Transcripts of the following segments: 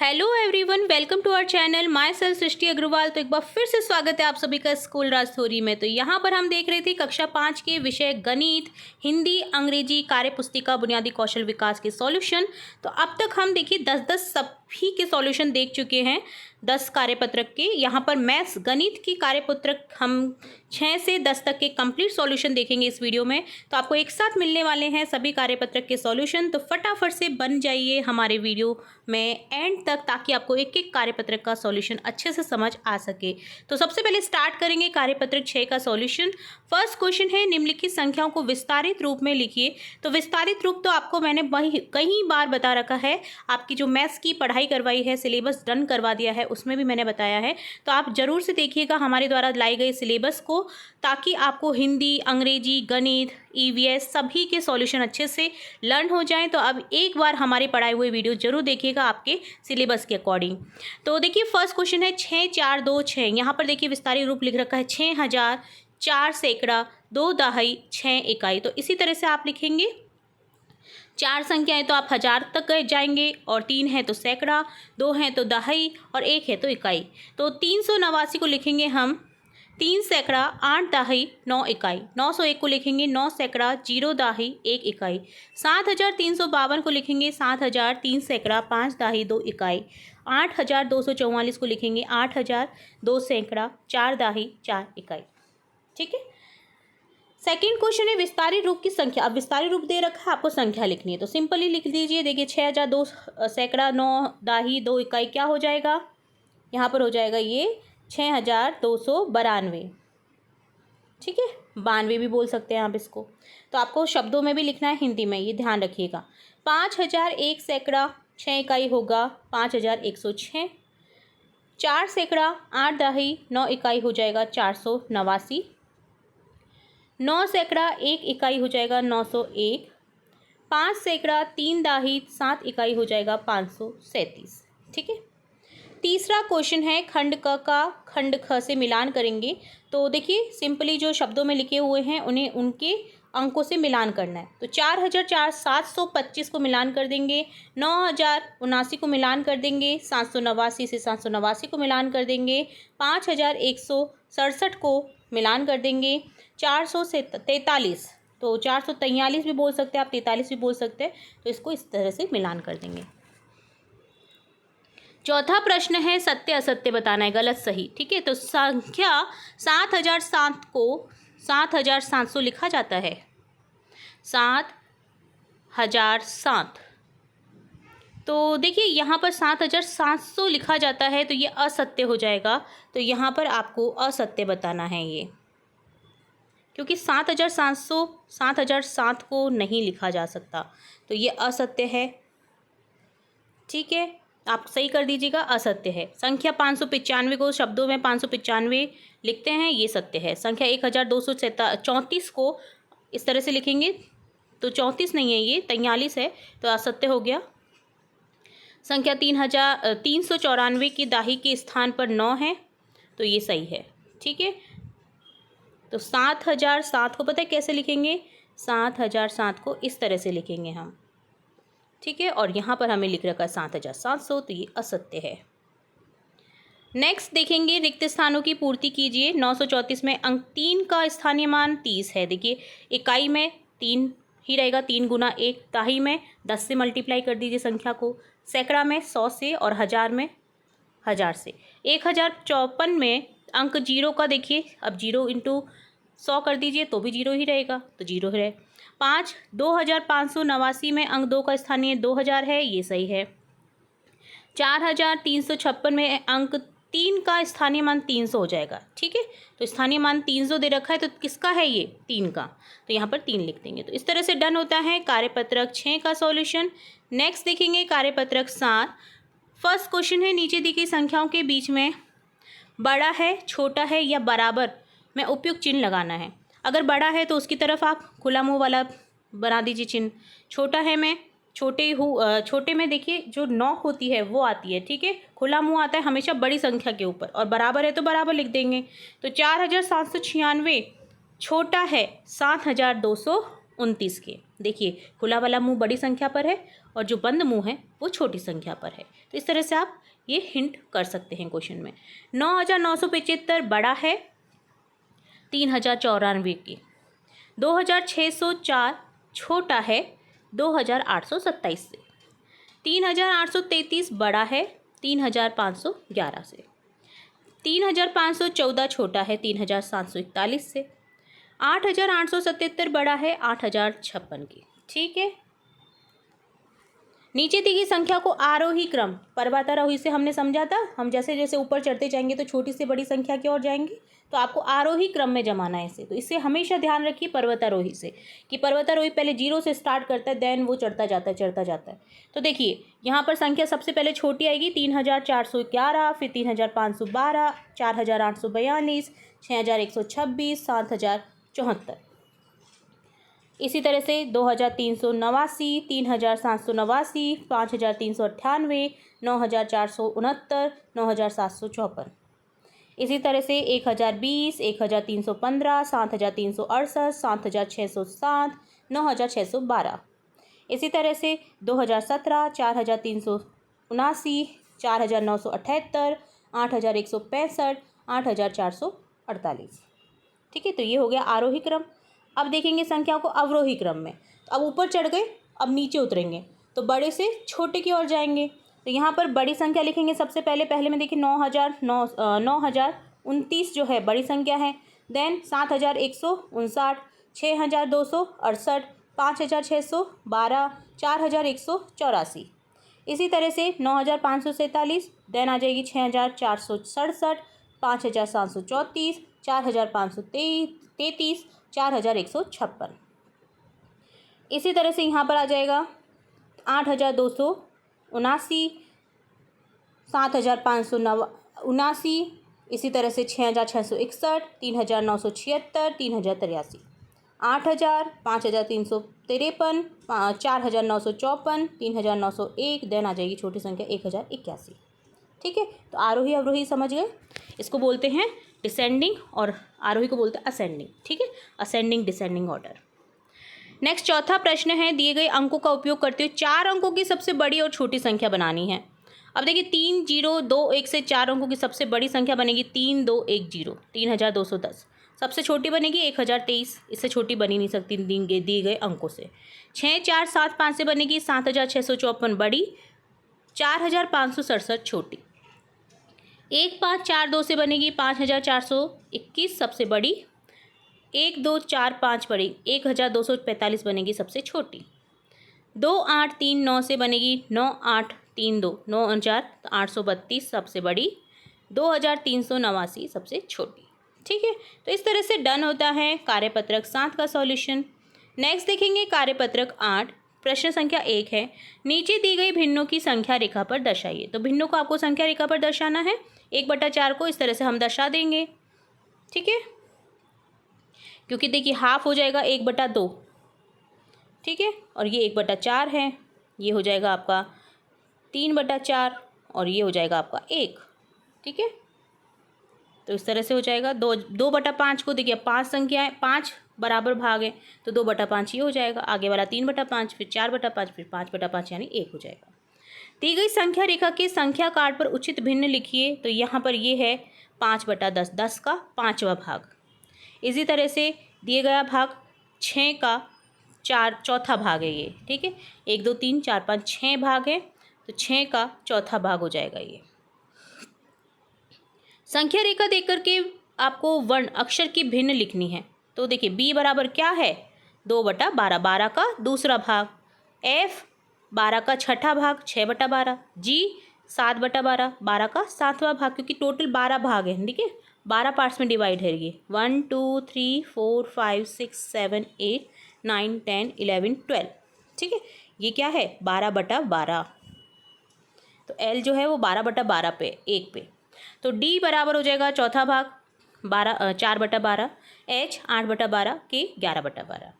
Hello everyone, welcome to our channel. Myself Srishti Agarwal. तो एक बार फिर से स्वागत है आप सभी का स्कूल राज थ्योरी में। तो यहाँ पर हम देख रहे थे कक्षा 5 के विषय गणित, हिंदी, अंग्रेजी कार्य पुस्तिका बुनियादी कौशल विकास के सॉल्यूशन। तो अब तक हम देखिए 10-10 सभी के सॉल्यूशन देख चुके हैं, 10 कार्यपत्रक के। यहाँ पर मैथ्स गणित की कार्यपत्रक हम 6 से 10 तक के कंप्लीट सॉल्यूशन देखेंगे इस वीडियो में। तो आपको एक साथ मिलने वाले हैं सभी कार्यपत्रक के सॉल्यूशन। तो फटाफट से बन जाइए हमारे वीडियो में एंड तक, ताकि आपको एक एक कार्यपत्रक का सॉल्यूशन अच्छे से समझ आ सके। तो सबसे पहले स्टार्ट करेंगे कार्यपत्रक 6 का सॉल्यूशन। फर्स्ट क्वेश्चन है, निम्नलिखित संख्याओं को विस्तारित रूप में लिखिए। तो विस्तारित रूप तो आपको मैंने कई बार बता रखा है, आपकी जो मैथ्स की पढ़ाई करवाई है, सिलेबस डन करवा दिया है, उसमें भी मैंने बताया है। तो आप जरूर से देखिएगा हमारे द्वारा लाई गई सिलेबस को, ताकि आपको हिंदी, अंग्रेजी, गणित, ईवीएस सभी के सॉल्यूशन अच्छे से लर्न हो जाएं। तो अब एक बार हमारे पढ़ाए हुए वीडियो जरूर देखिएगा आपके सिलेबस के अकॉर्डिंग। तो देखिए फर्स्ट क्वेश्चन है 6, 4, 2, 6। यहाँ पर देखिए विस्तारित रूप लिख रखा है 6000, 4 सैकड़ा, 2 दहाई, 6 इकाई। तो इसी तरह से आप लिखेंगे। 4 संख्याएं तो आप हजार तक जाएंगे, और 3 है तो सैकड़ा, 2 है तो दहाई, और 1 है तो इकाई। तो 389 को लिखेंगे हम 3 सैकड़ा, 8 दहाई, 9 इकाई। 901 को लिखेंगे 9 सैकड़ा, 0 दहाई, 1 इकाई। 7352 को लिखेंगे 7000, 3 सैकड़ा, 5 दहाई, 2 इकाई। 8244 को लिखेंगे 8000, 2 सैकड़ा, 4 दहाई, 4 इकाई। ठीक है। सेकेंड क्वेश्चन है विस्तारित रूप की संख्या। अब विस्तारित रूप दे रखा है, आपको संख्या लिखनी है। तो सिंपली लिख दीजिए। देखिए 6000, 2 सैकड़ा, 9 दाही, 2 इकाई, क्या हो जाएगा? यहाँ पर हो जाएगा ये 6292। ठीक है, 92 भी बोल सकते हैं आप इसको। तो आपको शब्दों में भी लिखना है, हिंदी में, ये ध्यान रखिएगा। 5000 1 सैकड़ा, 6 इकाई होगा 5106। 4 सैकड़ा, 8 दहाई, 9 इकाई हो जाएगा 489। 9 सैकड़ा, 1 इकाई हो जाएगा 901। 5 सैकड़ा, 3 दाही, 7 इकाई हो जाएगा 537। ठीक है। तीसरा क्वेश्चन है खंड क का खंड ख से मिलान करेंगे। तो देखिए सिंपली जो शब्दों में लिखे हुए हैं उन्हें उनके अंकों से मिलान करना है। तो 4725 को मिलान कर देंगे, 9079 को मिलान कर देंगे, 789 से 789 को मिलान कर देंगे, 5167 को मिलान कर देंगे, 443, तो 443 भी बोल सकते हैं आप, 43 भी बोल सकते हैं। तो इसको इस तरह से मिलान कर देंगे। चौथा प्रश्न है सत्य असत्य बताना है, गलत सही। ठीक है। तो संख्या 7007 को 7700 लिखा जाता है। 7007, तो देखिए यहाँ पर 7700 लिखा जाता है, तो ये असत्य हो जाएगा। तो यहाँ पर आपको असत्य बताना है ये, क्योंकि 7700 7007 को नहीं लिखा जा सकता, तो ये असत्य है। ठीक है, आप सही कर दीजिएगा, असत्य है। संख्या 595 को शब्दों में 595 लिखते हैं, ये सत्य है। संख्या 1234 को इस तरह से लिखेंगे, तो 34 नहीं है, ये 43 है, तो असत्य हो गया। संख्या 394 की दाही के स्थान पर 9 है, तो ये सही है। ठीक है। तो 7007 को पता है कैसे लिखेंगे? 7007 को इस तरह से लिखेंगे हम। ठीक है, और यहाँ पर हमें लिख रखा है 7700, तो ये असत्य है। नेक्स्ट देखेंगे रिक्त स्थानों की पूर्ति कीजिए। 934 में अंक 3 का स्थानीय मान 30 है। देखिए इकाई में 3 ही रहेगा, 3 गुना 1। दाही में 10 से मल्टीप्लाई कर दीजिए संख्या को। सैकड़ा में 100 से, और हजार में 1000 से। 1054 में अंक 0 का देखिए, अब 0 इंटू 100 कर दीजिए तो भी 0 ही रहेगा, तो 0 है। 2589 में अंक 2 का स्थानीय 2000 है, ये सही है। 4356 में अंक 3 का स्थानीय मान 300 हो जाएगा। ठीक है, तो स्थानीय मान 300 दे रखा है, तो किसका है ये? 3 का, तो यहाँ पर 3 लिख देंगे। तो इस तरह से डन होता है कार्यपत्रक 6 का सॉल्यूशन। नेक्स्ट देखेंगे कार्यपत्रक 7। फर्स्ट क्वेश्चन है, नीचे दी गई संख्याओं के बीच में बड़ा है, छोटा है या बराबर में उपयुक्त चिन्ह लगाना है। अगर बड़ा है तो उसकी तरफ आप खुला मुंह वाला बना दीजिए चिन्ह। छोटा है में छोटे में देखिए जो 9 होती है वो आती है। ठीक है, खुला मुंह आता है हमेशा बड़ी संख्या के ऊपर, और बराबर है तो बराबर लिख देंगे। तो 4796 छोटा है 7229 के। देखिए खुला वाला मुंह बड़ी संख्या पर है, और जो बंद मुंह है वो छोटी संख्या पर है। तो इस तरह से आप ये हिंट कर सकते हैं क्वेश्चन में। 9,975 बड़ा है 3,094 के। 2,604 छोटा है 2,827 से। 3,833 बड़ा है 3,511 से। 3,514 छोटा है 3,741 से। 8,877 बड़ा है 8,056 की। ठीक है। नीचे दी गई संख्या को आरोही क्रम, पर्वतारोही से हमने समझा था, हम जैसे जैसे ऊपर चढ़ते जाएंगे तो छोटी से बड़ी संख्या की ओर जाएंगे, तो आपको आरोही क्रम में जमाना है इसे। तो इससे हमेशा ध्यान रखिए पर्वतारोही से कि पर्वतारोही पहले 0 से स्टार्ट करता है, देन वो चढ़ता जाता है। तो देखिए यहाँ पर संख्या सबसे पहले छोटी आएगी 3,411, फिर 3,512, 4,842, 6,126, 7,074। इसी तरह से 2,389, 3,789, 5,398, 9,469, 9,754। इसी तरह से 1,020, 1,315, 7,368, 7,607, 9,612। इसी तरह से 2,017, 4,379, 4,978, 8,165, 8,448। ठीक है। तो ये हो गया आरोही क्रम। अब देखेंगे संख्याओं को अवरोही क्रम में। तो अब ऊपर चढ़ गए, अब नीचे उतरेंगे तो बड़े से छोटे की ओर जाएंगे। तो यहाँ पर बड़ी संख्या लिखेंगे सबसे पहले में देखिए 9,029 जो है बड़ी संख्या है। देन 7,159, 6,268, 5,612, 4,184। इसी तरह से 9,547, देन आ जाएगी 6,467, 5,734, 4,533, 4,156। इसी तरह से यहाँ पर आ जाएगा 8,279, 7,579, इसी तरह से 6,661, 3,976, 3,083, 8,000, 5,353, 4,954, 3,901, देन आ जाएगी छोटी संख्या 1,081। ठीक है। तो आरोही अवरोही समझ गए, इसको बोलते हैं डिसेंडिंग और आरोही को बोलते हैं असेंडिंग। ठीक है, असेंडिंग डिसेंडिंग ऑर्डर। नेक्स्ट चौथा प्रश्न है, दिए गए अंकों का उपयोग करते हुए 4 अंकों की सबसे बड़ी और छोटी संख्या बनानी है। अब देखिए 3, 0, 2, 1 से 4 अंकों की सबसे बड़ी संख्या बनेगी 3, 2, 1, 0, 3,210। सबसे छोटी बनेगी 1,023, इससे छोटी बनी नहीं सकती दिए गए अंकों से। 6, 4, 7, 5 से बनेगी 7,654 बड़ी, 4,567 छोटी। 1, 5, 4, 2 से बनेगी 5,421 सबसे बड़ी। 1, 2, 4, 5 बड़ी, 1,245 बनेगी सबसे छोटी। 2, 8, 3, 9 से बनेगी 9, 8, 3, 2, 9,832 सबसे बड़ी। 2,389 सबसे छोटी। ठीक है। तो इस तरह से डन होता है कार्यपत्रक 7 का सॉल्यूशन। नेक्स्ट देखेंगे कार्यपत्रक 8, प्रश्न संख्या 1 है, नीचे दी गई भिन्नों की संख्या रेखा पर दर्शाइए। तो भिन्नों को आपको संख्या रेखा पर दर्शाना है। 1/4 को इस तरह से हम दर्शा देंगे। ठीक है, क्योंकि देखिए हाफ हो जाएगा 1/2। ठीक है, और ये 1/4 है, ये हो जाएगा आपका 3/4 और ये हो जाएगा आपका 1। ठीक है, तो इस तरह से हो जाएगा। 2/5 को देखिए 5 संख्याएं, 5 बराबर भाग है, तो 2/5 ये हो जाएगा। आगे वाला 3/5, फिर 4/5, फिर 5/5 यानी 1 हो जाएगा। दी गई संख्या रेखा के संख्या कार्ड पर उचित भिन्न लिखिए। तो यहाँ पर ये है 5/10, 10 का 5वां भाग। इसी तरह से दिए गया भाग 6 का चौथा भाग है ये। ठीक है, 1, 2, 3, 4, 5, 6 भाग है, तो 6 का चौथा भाग हो जाएगा ये। संख्या रेखा देख करके आपको वर्ण अक्षर की भिन्न लिखनी है। तो देखिए b बराबर क्या है, 2/12, 12 का दूसरा भाग। f 12 का छठा भाग, 6/12। g 7/12, 12 का 7वां भाग, क्योंकि टोटल 12 भाग है। ठीक है, 12 पार्ट्स में डिवाइड है ये। 1, 2, 3, 4, 5, 6, 7, 8, 9, 10, 11, 12। ठीक है, ये क्या है 12/12। तो l जो है वो 12/12 पे 1 पे। तो d बराबर हो जाएगा चौथा भाग 4/12, h 8/12 के 11/12।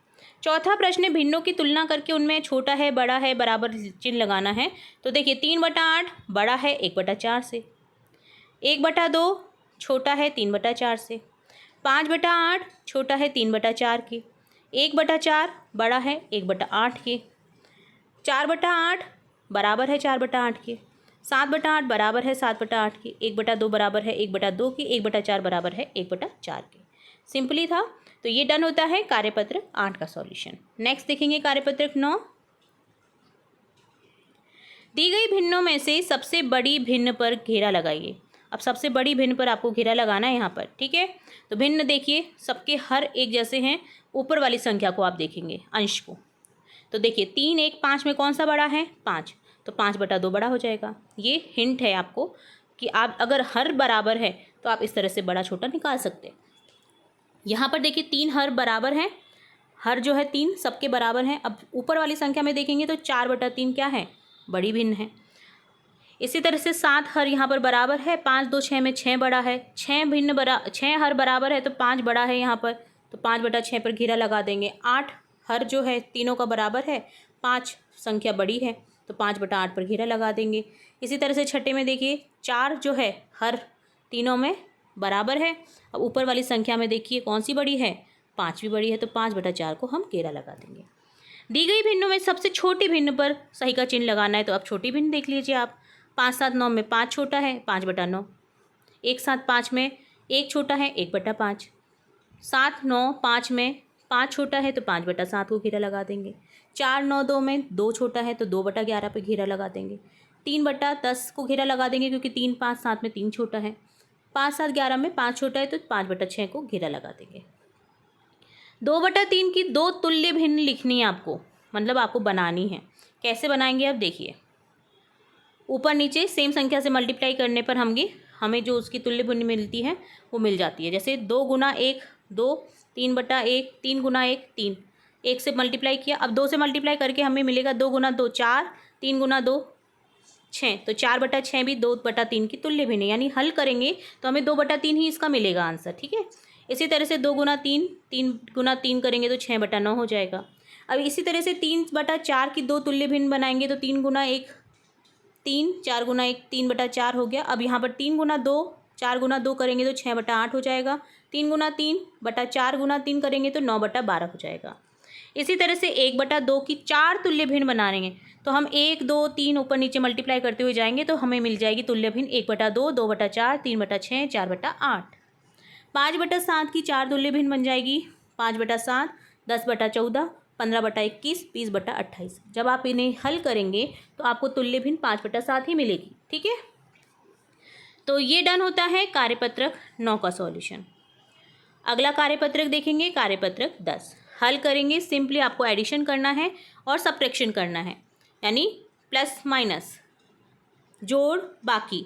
चौथा प्रश्न, भिन्नों की तुलना करके उनमें छोटा है बड़ा है बराबर चिन्ह लगाना है। तो देखिए 3/8 बड़ा है 1/4 से, 1/2 छोटा है 3/4 से, 5/8 छोटा है 3/4 के, 1/4 बड़ा है 1/8 के, 4/8 बराबर है 4/8 के, 7/8 बराबर है 7/8 के, 1/2 बराबर है 1/2 के, 1/4 बराबर है 1/4 के। सिंपली था। तो ये डन होता है कार्यपत्रक 8 का सॉल्यूशन। नेक्स्ट देखेंगे कार्यपत्रक 9। दी गई भिन्नों में से सबसे बड़ी भिन्न पर घेरा लगाइए। अब सबसे बड़ी भिन्न पर आपको घेरा लगाना है यहाँ पर, ठीक है। तो भिन्न देखिए सबके हर एक जैसे हैं, ऊपर वाली संख्या को आप देखेंगे अंश को। तो देखिए 3, 1, 5 में कौन सा बड़ा है? 5। तो 5/2 बड़ा हो जाएगा। ये हिंट है आपको कि आप अगर हर बराबर है तो आप इस तरह से बड़ा छोटा निकाल सकते हैं। यहाँ पर देखिए 3 हर बराबर हैं, हर जो है 3 सबके बराबर हैं। अब ऊपर वाली संख्या में देखेंगे तो 4/3 क्या है? बड़ी भिन्न है। इसी तरह से 7 हर यहाँ पर बराबर है, 5, 2, 6 में 6 बड़ा है, 6 हर बराबर है तो 5 बड़ा है यहाँ पर, तो 5/6 पर घेरा लगा देंगे। 8 हर जो है तीनों का बराबर है, 5 संख्या बड़ी है तो 5/8 पर घेरा लगा देंगे। इसी तरह से छठे में देखिए 4 जो है हर तीनों में बराबर है। अब ऊपर वाली संख्या में देखिए कौन सी बड़ी है? 5 भी बड़ी है, तो 5/4 को हम घेरा लगा देंगे। दी गई भिन्नों में सबसे छोटी भिन्न पर सही का चिन्ह लगाना है। तो अब छोटी भिन्न देख लीजिए आप। 5, 7, 9 में 5 छोटा है, 5/9। 1, 7, 5 में 1 छोटा है, 1/5। 7, 9, 5 में 5 छोटा है तो 5/7 को घेरा लगा देंगे। 4, 9, 2 में 2 छोटा है तो 2/11 पे घेरा लगा देंगे। 3/10 को घेरा लगा देंगे क्योंकि 3, 5, 7 में 3 छोटा है। 5, 7, 11 में 5 छोटा है तो 5/6 को घेरा लगा देंगे। 2/3 की 2 तुल्य भिन्न लिखनी है आपको, मतलब आपको बनानी है। कैसे बनाएंगे अब देखिए। ऊपर नीचे सेम संख्या से मल्टीप्लाई करने पर हमें जो उसकी तुल्य भिन्न मिलती है वो मिल जाती है। जैसे 2 गुना 1 2, 3/1, 3 गुना 1 3, 1 से मल्टीप्लाई किया। अब 2 से मल्टीप्लाई करके हमें मिलेगा 2 गुना 2 4, 3 गुना 2 6, तो 4/6 भी 2/3 की तुल्य भिन्न है। यानी हल करेंगे तो हमें 2/3 ही इसका मिलेगा आंसर, ठीक है। इसी तरह से 2 गुना 3, 3 गुना 3 करेंगे तो 6/9 हो जाएगा। अब इसी तरह से 3/4 की 2 तुल्य भिन्न बनाएंगे तो 3 गुना 1 3, 4 गुना 1 3/4 हो गया। अब यहाँ पर 3 गुना 2 4 गुना 2 करेंगे तो 6/8 हो जाएगा। 3 गुना 3/4 गुना 3 करेंगे तो 9/12 हो जाएगा। इसी तरह से 1/2 की 4 तुल्य भिन्न बनाएंगे तो हम 1 2 3 ऊपर नीचे मल्टीप्लाई करते हुए जाएंगे तो हमें मिल जाएगी तुल्य भिन्न 1/2 2/4 3/6 4/8। 5/7 की 4 तुल्य भिन्न बन जाएगी 5/7 10/14 15/21 20/28। जब आप इन्हें हल करेंगे तो आपको तुल्य भिन्न 5/7 ही मिलेगी, ठीक है। तो ये डन होता है कार्यपत्रक 9 का सॉल्यूशन। अगला कार्यपत्रक देखेंगे कार्यपत्रक 10। हल करेंगे, सिंपली आपको एडिशन करना है और सब्ट्रैक्शन करना है, यानी प्लस माइनस जोड़ बाकी।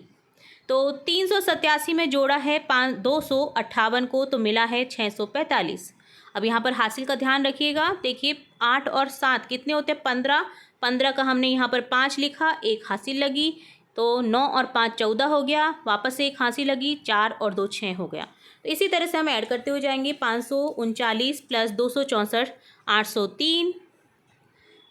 तो 387 में जोड़ा है 258 को तो मिला है 645। अब यहाँ पर हासिल का ध्यान रखिएगा। देखिए 8 और 7 कितने होते हैं? 15। 15 का हमने यहाँ पर 5 लिखा, 1 हासिल लगी तो 9 और 5 14 हो गया, वापस से 1 हासिल लगी, 4 और 2 6 हो गया। तो इसी तरह से हम ऐड करते हुए जाएंगे। 539 प्लस 264 803,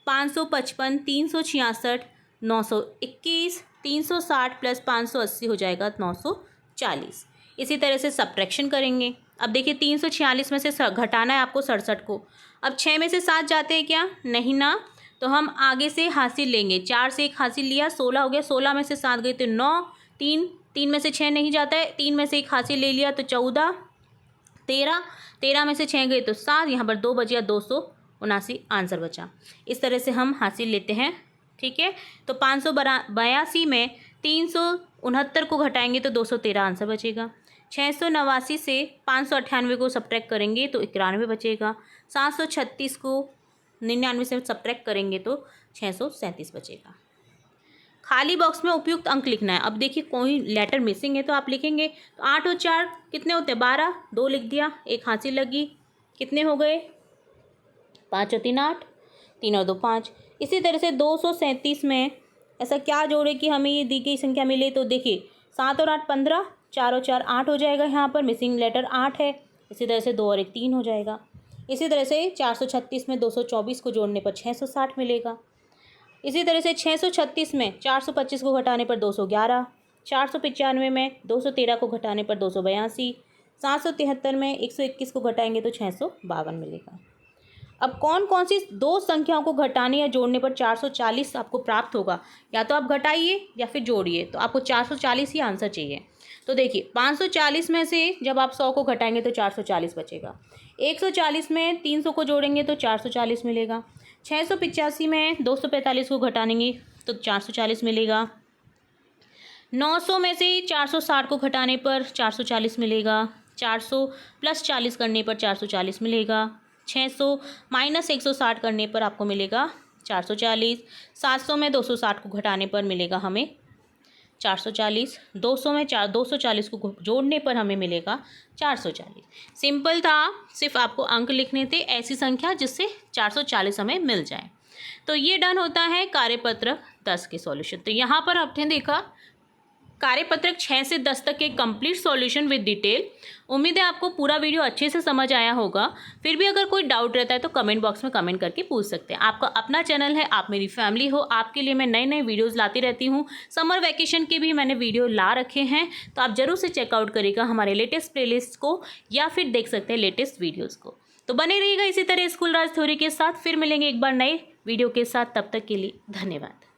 555 366 921, 360 प्लस 580 हो जाएगा 940। इसी तरह से सब्ट्रैक्शन करेंगे। अब देखिए 346 में से घटाना है आपको 67 को। अब 6 में से 7 जाते हैं क्या? नहीं ना, तो हम आगे से हासिल लेंगे। 4 से 1 हासिल लिया 16 हो गया, 16 में से 7 गए तो 9, 3 में से 6 नहीं जाता है, 3 में से 1 हासिल ले लिया तो 14, 13 में से 6 गए तो 7, यहाँ पर 2 बचा 279 आंसर बचा। इस तरह से हम हासिल लेते हैं, ठीक है। तो 582 में 369 को घटाएंगे तो 213 आंसर बचेगा। 689 से 598 को सब्ट्रैक्ट करेंगे तो 91 बचेगा। 736 को 99 से सब्ट्रैक्ट करेंगे तो 637 बचेगा। खाली बॉक्स में उपयुक्त अंक लिखना है। अब देखिए कोई लेटर मिसिंग है तो आप लिखेंगे। तो 8 और 4 कितने होते हैं? 12, 2 लिख दिया, 1 हासिल लगी, कितने हो गए? 5 और 3 8, 3 और 2 5। इसी तरह से 237 में ऐसा क्या जोड़े कि हमें ये दी गई संख्या मिले? तो देखिए 7 और 8 15, 4 और 4 8 हो जाएगा, यहाँ पर मिसिंग लेटर 8 है। इसी तरह से 2 और 1 3 हो जाएगा। इसी तरह से 436 में 224 को जोड़ने पर 660 मिलेगा। इसी तरह से 636 में 425 को घटाने पर 211, 495 में 213 को घटाने पर 282, 773 में 121 को घटाएंगे तो 652 मिलेगा। अब कौन कौन सी दो संख्याओं को घटाने या जोड़ने पर 440 आपको प्राप्त होगा, या तो आप घटाइए या फिर जोड़िए, तो आपको 440 ही आंसर चाहिए। तो देखिए 540 में से जब आप 100 को घटाएंगे तो 440 बचेगा, 140 में 300 को जोड़ेंगे तो 440 मिलेगा, 685 में 245 को घटाएंगे तो 440 मिलेगा, 900 में से 460 को घटाने पर 440 मिलेगा, 400 प्लस 40 करने पर 440 मिलेगा, 600 माइनस 160 करने पर आपको मिलेगा 440, 700 में 260 को घटाने पर मिलेगा हमें 440, 200 में 240 को जोड़ने पर हमें मिलेगा 440। सिंपल था, सिर्फ आपको अंक लिखने थे, ऐसी संख्या जिससे 440 हमें मिल जाए। तो ये डन होता है कार्यपत्रक 10 के सॉल्यूशन। तो यहाँ पर आपने देखा कार्यपत्रक 6 से 10 तक के कंप्लीट सॉल्यूशन विद डिटेल। उम्मीद है आपको पूरा वीडियो अच्छे से समझ आया होगा। फिर भी अगर कोई डाउट रहता है तो कमेंट बॉक्स में कमेंट करके पूछ सकते हैं। आपका अपना चैनल है, आप मेरी फैमिली हो, आपके लिए मैं नए नए वीडियोज़ लाती रहती हूँ। समर वैकेशन के भी मैंने वीडियो ला रखे हैं, तो आप ज़रूर से चेकआउट करिएगा हमारे लेटेस्ट प्लेलिस्ट को, या फिर देख सकते हैं लेटेस्ट वीडियोज़ को। तो बने रहिएगा इसी तरह स्कूल राज थ्योरी के साथ। फिर मिलेंगे एक बार नए वीडियो के साथ, तब तक के लिए धन्यवाद।